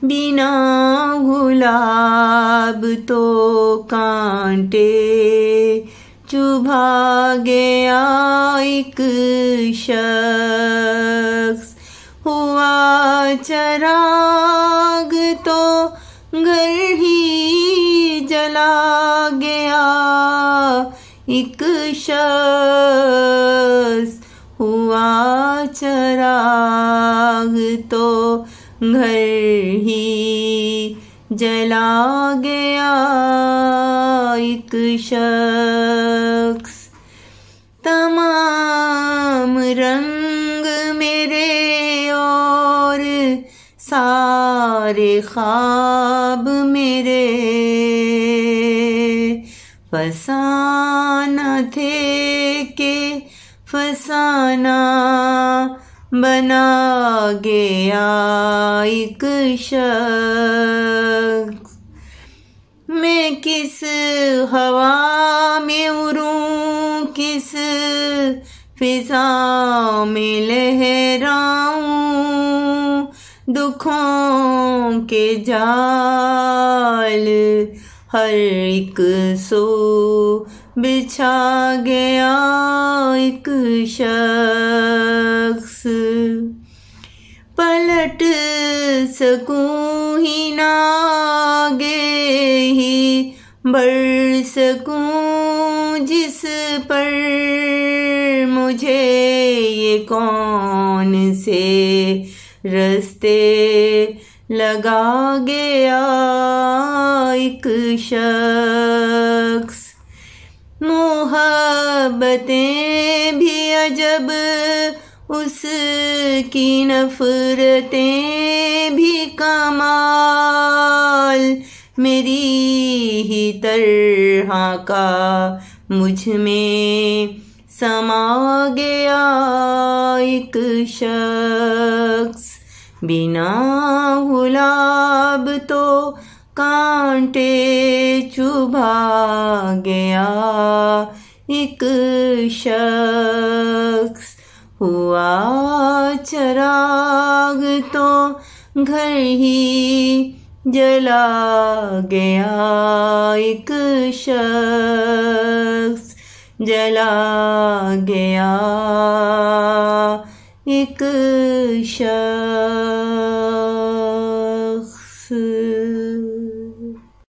बिना गुलाब तो कांटे चुभा गया एक शख्स। हुआ चराग तो घर ही जला गया एक शख्स। हुआ चराग तो घर ही जला गया एक शख्स। तमाम रंग मेरे और सारे ख्वाब मेरे फसाना थे के फसाना बना गया एक शख्स। मैं किस हवा में उड़ूं, किस फिजा में लहराऊं, दुखों के जाल हर एक सो बिछा गया एक शख्स। पलट सकूं ही ना आगे ही बढ़ सकूं जिस पर मुझे ये कौन से रस्ते लगा गया एक शख्स। मोहब्बतें भी अजब उसकी नफरतें भी कमाल, मेरी ही तरह का मुझ में समा गया एक शख्स। बिना गुलाब तो कांटे चुभा गया एक शख्स। हुआ चराग तो घर ही जला गया एक शख्स। जला गया एक शख्स।